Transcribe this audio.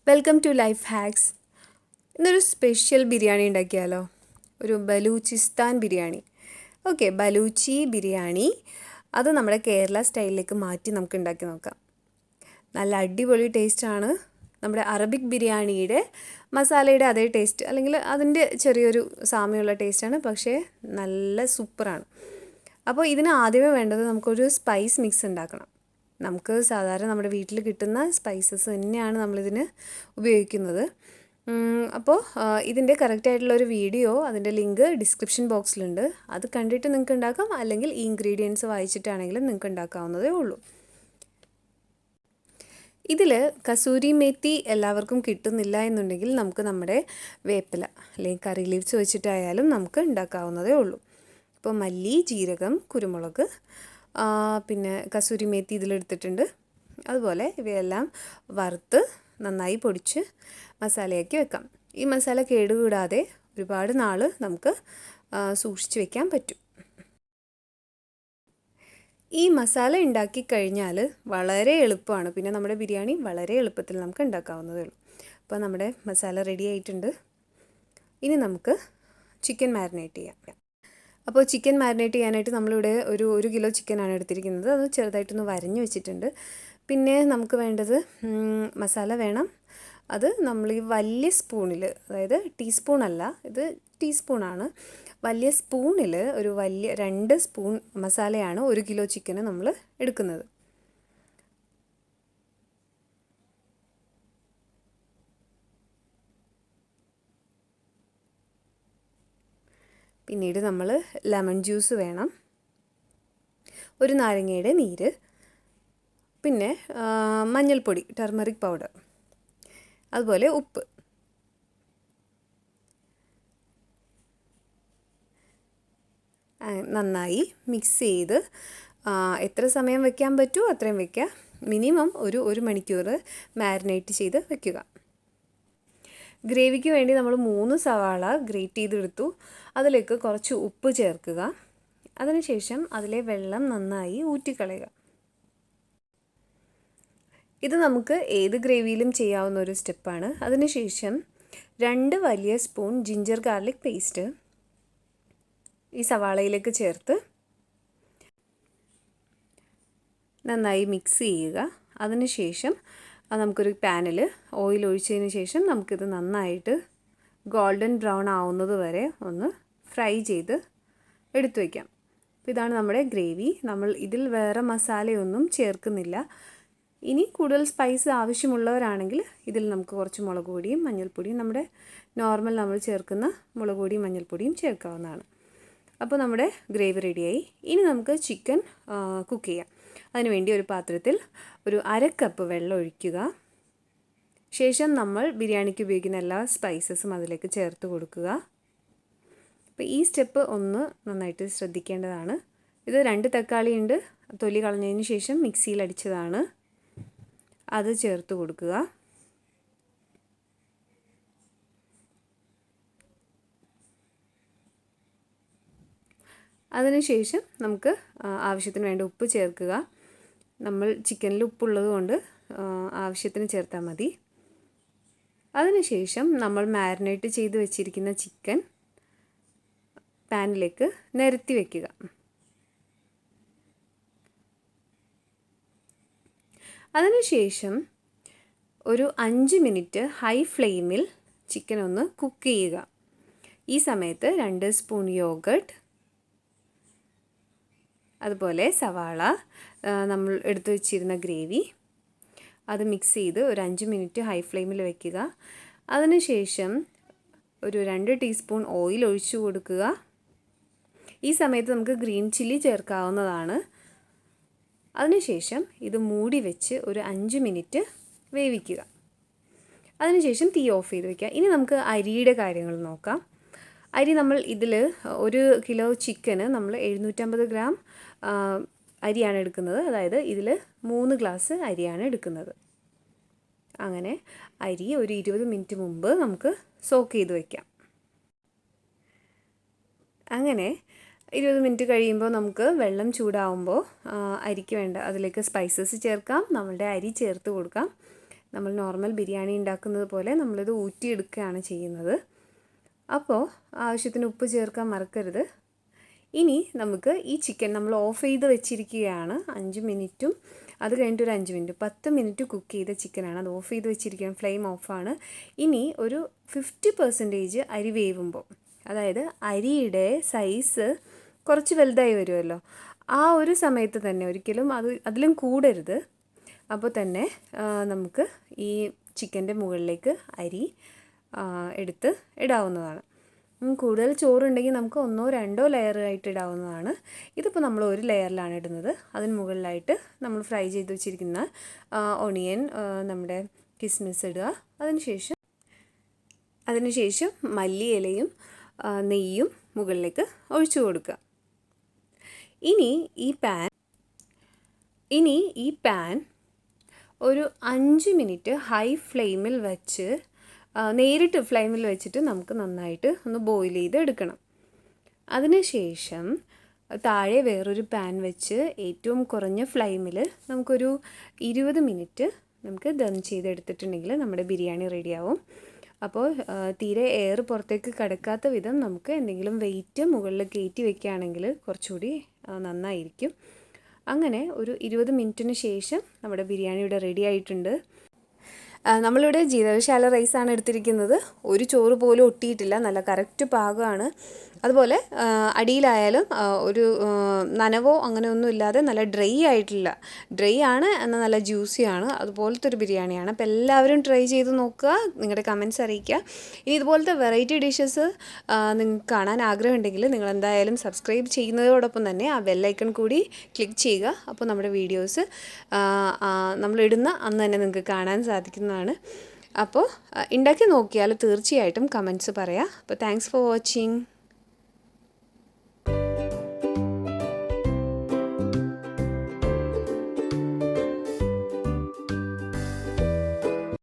Welcome to life hacks. ഇന്നൊരു special biryani ഉണ്ടാക്കിയാലോ? ഒരു ബലൂചിസ്ഥാൻ ബിരിയാണി. ഓക്കെ, ബലൂച്ചി ബിരിയാണി അത് നമ്മുടെ കേരള സ്റ്റൈലിലേക്ക് മാറ്റി നമുക്ക് ഉണ്ടാക്കി നോക്കാം. നല്ല അടിപൊളി ടേസ്റ്റാണ്. നമ്മുടെ അറബിക് ബിരിയാണിയുടെ മസാലയുടെ അതേ ടേസ്റ്റ്, അല്ലെങ്കിൽ അതിൻ്റെ ചെറിയൊരു സാമ്യമുള്ള ടേസ്റ്റാണ്, പക്ഷേ നല്ല സൂപ്പറാണ്. അപ്പോൾ ഇതിന് ആദ്യമേ വേണ്ടത് നമുക്കൊരു സ്പൈസ് മിക്സ് ഉണ്ടാക്കണം. നമുക്ക് സാധാരണ നമ്മുടെ വീട്ടിൽ കിട്ടുന്ന സ്പൈസസ് തന്നെയാണ് നമ്മളിതിന് ഉപയോഗിക്കുന്നത്. അപ്പോൾ ഇതിൻ്റെ കറക്റ്റായിട്ടുള്ളൊരു വീഡിയോ, അതിൻ്റെ ലിങ്ക് ഡിസ്ക്രിപ്ഷൻ ബോക്സിലുണ്ട്. അത് കണ്ടിട്ട് നിങ്ങൾക്ക് ഉണ്ടാക്കാം, അല്ലെങ്കിൽ ഈ ഇൻഗ്രീഡിയൻസ് വായിച്ചിട്ടാണെങ്കിലും നിങ്ങൾക്ക് ഉണ്ടാക്കാവുന്നതേ ഉള്ളൂ. ഇതിൽ കസൂരി മേത്തി എല്ലാവർക്കും കിട്ടുന്നില്ല എന്നുണ്ടെങ്കിൽ നമുക്ക് നമ്മുടെ വേപ്പില അല്ലെങ്കിൽ കറി ലീവ്സ് വെച്ചിട്ടായാലും നമുക്ക് ഉണ്ടാക്കാവുന്നതേ ഉള്ളൂ. ഇപ്പോൾ മല്ലി, ജീരകം, കുരുമുളക്, പിന്നെ കസൂരി മേത്തി ഇതിലെടുത്തിട്ടുണ്ട്. അതുപോലെ ഇവയെല്ലാം വറുത്ത് നന്നായി പൊടിച്ച് മസാലയാക്കി വെക്കാം. ഈ മസാല കേടുകൂടാതെ ഒരുപാട് നാൾ നമുക്ക് സൂക്ഷിച്ച് വെക്കാൻ പറ്റും. ഈ മസാല ഉണ്ടാക്കി കഴിഞ്ഞാൽ വളരെ എളുപ്പമാണ്. പിന്നെ നമ്മുടെ ബിരിയാണി വളരെ എളുപ്പത്തിൽ നമുക്ക് ഉണ്ടാക്കാവുന്നതേ ഉള്ളൂ. അപ്പോൾ നമ്മുടെ മസാല റെഡി ആയിട്ടുണ്ട്. ഇനി നമുക്ക് ചിക്കൻ മാരിനേറ്റ് ചെയ്യാം. അപ്പോൾ ചിക്കൻ മാരിനേറ്റ് ചെയ്യാനായിട്ട് നമ്മളിവിടെ ഒരു കിലോ ചിക്കനാണ് എടുത്തിരിക്കുന്നത്. അത് ചെറുതായിട്ടൊന്ന് വരഞ്ഞ് വെച്ചിട്ടുണ്ട്. പിന്നെ നമുക്ക് വേണ്ടത് മസാല വേണം. അത് നമ്മൾ ഈ വലിയ സ്പൂണിൽ, അതായത് ടീസ്പൂണല്ല, ഇത് ടീസ്പൂണാണ്, വലിയ സ്പൂണിൽ ഒരു വലിയ 2 സ്പൂൺ മസാലയാണ് 1 കിലോ ചിക്കന് നമ്മൾ എടുക്കുന്നത്. പിന്നീട് നമ്മൾ ലെമൺ ജ്യൂസ് വേണം, ഒരു നാരങ്ങയുടെ നീര്, പിന്നെ മഞ്ഞൾപ്പൊടി, ടർമറിക് പൗഡർ, അതുപോലെ ഉപ്പ്. നന്നായി മിക്സ് ചെയ്ത് എത്ര സമയം വയ്ക്കാൻ പറ്റുമോ അത്രയും വയ്ക്കുക. മിനിമം ഒരു മണിക്കൂർ മാരിനേറ്റ് ചെയ്ത് വയ്ക്കുക. ഗ്രേവിക്ക് വേണ്ടി നമ്മൾ 3 സവാള ഗ്രേറ്റ് ചെയ്തെടുത്തു. അതിലേക്ക് കുറച്ച് ഉപ്പ് ചേർക്കുക. അതിനുശേഷം അതിലെ വെള്ളം നന്നായി ഊറ്റിക്കളയുക. ഇത് നമുക്ക് ഏത് ഗ്രേവിയിലും ചെയ്യാവുന്ന ഒരു സ്റ്റെപ്പാണ്. അതിനുശേഷം 2 വലിയ സ്പൂൺ ജിഞ്ചർ ഗാർലിക് പേസ്റ്റ് ഈ സവാളയിലേക്ക് ചേർത്ത് നന്നായി മിക്സ് ചെയ്യുക. അതിനുശേഷം നമുക്കൊരു പാനിൽ ഓയിൽ ഒഴിച്ചതിന് ശേഷം നമുക്കിത് നന്നായിട്ട് ഗോൾഡൻ ബ്രൗൺ ആവുന്നത് വരെ ഒന്ന് ഫ്രൈ ചെയ്ത് എടുത്തു വയ്ക്കാം. അപ്പോൾ ഇതാണ് നമ്മുടെ ഗ്രേവി. നമ്മൾ ഇതിൽ വേറെ മസാലയൊന്നും ചേർക്കുന്നില്ല. ഇനി കൂടുതൽ സ്പൈസ് ആവശ്യമുള്ളവരാണെങ്കിൽ ഇതിൽ നമുക്ക് കുറച്ച് മുളക് പൊടിയും മഞ്ഞൾപ്പൊടിയും, നമ്മുടെ നോർമൽ നമ്മൾ ചേർക്കുന്ന മുളക് പൊടിയും മഞ്ഞൾപ്പൊടിയും ചേർക്കാവുന്നതാണ്. അപ്പോൾ നമ്മുടെ ഗ്രേവി റെഡിയായി. ഇനി നമുക്ക് ചിക്കൻ കുക്ക് ചെയ്യാം. അതിനുവേണ്ടി ഒരു പാത്രത്തിൽ ഒരു 1/2 കപ്പ് വെള്ളം ഒഴിക്കുക. ശേഷം നമ്മൾ ബിരിയാണിക്ക് ഉപയോഗിക്കുന്ന എല്ലാ സ്പൈസസും അതിലേക്ക് ചേർത്ത് കൊടുക്കുക. അപ്പോൾ ഈ സ്റ്റെപ്പ് ഒന്ന് നന്നായിട്ട് ശ്രദ്ധിക്കേണ്ടതാണ്. ഇത് 2 തക്കാളി ഉണ്ട്, തൊലി കളഞ്ഞതിന് ശേഷം മിക്സിയിൽ അടിച്ചതാണ്. അത് ചേർത്ത് കൊടുക്കുക. അതിനുശേഷം നമുക്ക് ആവശ്യത്തിന് വേണ്ട ഉപ്പ് ചേർക്കുക. നമ്മൾ ചിക്കനിൽ ഉപ്പുള്ളത് കൊണ്ട് ആവശ്യത്തിന് ചേർത്താൽ മതി. അതിനുശേഷം നമ്മൾ മാരിനേറ്റ് ചെയ്ത് വെച്ചിരിക്കുന്ന ചിക്കൻ പാനിലേക്ക് നിരത്തി വയ്ക്കുക. അതിനുശേഷം ഒരു 5 മിനിറ്റ് ഹൈ ഫ്ലെയിമിൽ ചിക്കൻ ഒന്ന് കുക്ക് ചെയ്യുക. ഈ സമയത്ത് 2 സ്പൂൺ യോഗട്ട്, അതുപോലെ സവാള, നമ്മൾ എടുത്തു വെച്ചിരുന്ന ഗ്രേവി, അത് മിക്സ് ചെയ്ത് ഒരു 5 മിനിറ്റ് ഹൈ ഫ്ലെയിമിൽ വയ്ക്കുക. അതിനുശേഷം ഒരു 2 ടീസ്പൂൺ ഓയിൽ ഒഴിച്ചു കൊടുക്കുക. ഈ സമയത്ത് നമുക്ക് ഗ്രീൻ ചില്ലി ചേർക്കാവുന്നതാണ്. അതിനുശേഷം ഇത് മൂടി വെച്ച് ഒരു 5 മിനിറ്റ് വേവിക്കുക. അതിനുശേഷം തീ ഓഫ് ചെയ്ത് വയ്ക്കുക. ഇനി നമുക്ക് അരിയുടെ കാര്യങ്ങൾ നോക്കാം. അരി നമ്മൾ ഇതിൽ 1 കിലോ ചിക്കന് നമ്മൾ 750 ഗ്രാം അരിയാണ് എടുക്കുന്നത്. അതായത് ഇതിൽ 3 ഗ്ലാസ് അരിയാണ് എടുക്കുന്നത്. അങ്ങനെ അരി ഒരു 20 മിനിറ്റ് മുമ്പ് നമുക്ക് സോക്ക് ചെയ്ത് വയ്ക്കാം. അങ്ങനെ 20 മിനിറ്റ് കഴിയുമ്പോൾ നമുക്ക് വെള്ളം ചൂടാവുമ്പോൾ അരിക്ക് വേണ്ട അതിലേക്ക് സ്പൈസസ് ചേർക്കാം. നമ്മളുടെ അരി ചേർത്ത് കൊടുക്കാം. നമ്മൾ നോർമൽ ബിരിയാണി ഉണ്ടാക്കുന്നത് പോലെ നമ്മളിത് ഊറ്റിയെടുക്കുകയാണ് ചെയ്യുന്നത്. അപ്പോൾ ആവശ്യത്തിന് ഉപ്പ് ചേർക്കാൻ മറക്കരുത്. ഇനി നമുക്ക് ഈ ചിക്കൻ നമ്മൾ ഓഫ് ചെയ്ത് വെച്ചിരിക്കുകയാണ് 5 മിനിറ്റും അത് കഴിഞ്ഞിട്ട് ഒരു 5 മിനിറ്റ് 10 മിനിറ്റ് കുക്ക് ചെയ്ത ചിക്കനാണ്. അത് ഓഫ് ചെയ്ത് വെച്ചിരിക്കുകയാണ്, ഫ്ലെയിം ഓഫാണ്. ഇനി ഒരു 50% അരി വേവുമ്പോൾ, അതായത് അരിയുടെ സൈസ് കുറച്ച് വലുതായി വരുമല്ലോ, ആ ഒരു സമയത്ത് തന്നെ, ഒരിക്കലും അതിലും കൂടരുത്. അപ്പോൾ തന്നെ നമുക്ക് ഈ ചിക്കൻ്റെ മുകളിലേക്ക് അരി എടുത്ത് ഇടാവുന്നതാണ്. കൂടുതൽ ചോറുണ്ടെങ്കിൽ നമുക്ക് 1-2 ലെയറായിട്ട് ഇടാവുന്നതാണ്. ഇതിപ്പോൾ നമ്മൾ ഒരു ലെയറിലാണ് ഇടുന്നത്. അതിന് മുകളിലായിട്ട് നമ്മൾ ഫ്രൈ ചെയ്ത് വെച്ചിരിക്കുന്ന ഓണിയൻ, നമ്മുടെ കിസ്മിസ് ഇടുക. അതിനുശേഷം മല്ലിയിലയും നെയ്യും മുകളിലേക്ക് ഒഴിച്ചു കൊടുക്കുക. ഇനി ഈ പാൻ ഒരു 5 മിനിറ്റ് ഹൈ ഫ്ലെയിമിൽ വെച്ച്, നേരിട്ട് ഫ്ലെയിമിൽ വെച്ചിട്ട് നമുക്ക് നന്നായിട്ട് ഒന്ന് ബോയിൽ ചെയ്ത് എടുക്കണം. അതിനുശേഷം താഴെ വേറൊരു പാൻ വെച്ച് ഏറ്റവും കുറഞ്ഞ ഫ്ലെയിമിൽ നമുക്കൊരു 20 മിനിറ്റ് നമുക്ക് ദം ചെയ്തെടുത്തിട്ടുണ്ടെങ്കിൽ നമ്മുടെ ബിരിയാണി റെഡിയാവും. അപ്പോൾ തീരെ എയർ പുറത്തേക്ക് കടക്കാത്ത വിധം നമുക്ക് എന്തെങ്കിലും വെയിറ്റ് മുകളിൽ കയറ്റി വെക്കുകയാണെങ്കിൽ കുറച്ചുകൂടി നന്നായിരിക്കും. അങ്ങനെ ഒരു 20 മിനിറ്റിന് ശേഷം നമ്മുടെ ബിരിയാണി ഇവിടെ റെഡി ആയിട്ടുണ്ട്. നമ്മളിവിടെ ജീരകശാല റൈസാണ് എടുത്തിരിക്കുന്നത്. ഒരു ചോറ് പോലും ഒട്ടിയിട്ടില്ല, നല്ല കറക്റ്റ് പാകമാണ്. അതുപോലെ അടിയിലായാലും ഒരു നനവോ അങ്ങനെയൊന്നും ഇല്ലാതെ നല്ല ഡ്രൈ ആണ്, എന്നാൽ നല്ല ജ്യൂസിയാണ്. അതുപോലത്തെ ഒരു ബിരിയാണിയാണ്. അപ്പോൾ എല്ലാവരും ട്രൈ ചെയ്ത് നോക്കുക, നിങ്ങളുടെ കമൻറ്റ്സ് അറിയിക്കുക. ഇനി ഇതുപോലത്തെ വെറൈറ്റി ഡിഷസ് നിങ്ങൾക്ക് കാണാൻ ആഗ്രഹമുണ്ടെങ്കിൽ നിങ്ങൾ എന്തായാലും സബ്സ്ക്രൈബ് ചെയ്യുന്നതോടൊപ്പം തന്നെ ആ ബെല്ലൈക്കൺ കൂടി ക്ലിക്ക് ചെയ്യുക. അപ്പോൾ നമ്മുടെ വീഡിയോസ് നമ്മളിടുന്ന അന്ന് തന്നെ നിങ്ങൾക്ക് കാണാൻ സാധിക്കുന്നതാണ്. അപ്പോൾ ഉണ്ടാക്കി നോക്കിയാൽ തീർച്ചയായിട്ടും കമൻറ്റ്സ് പറയാം. അപ്പോൾ താങ്ക്സ് ഫോർ വാച്ചിങ്.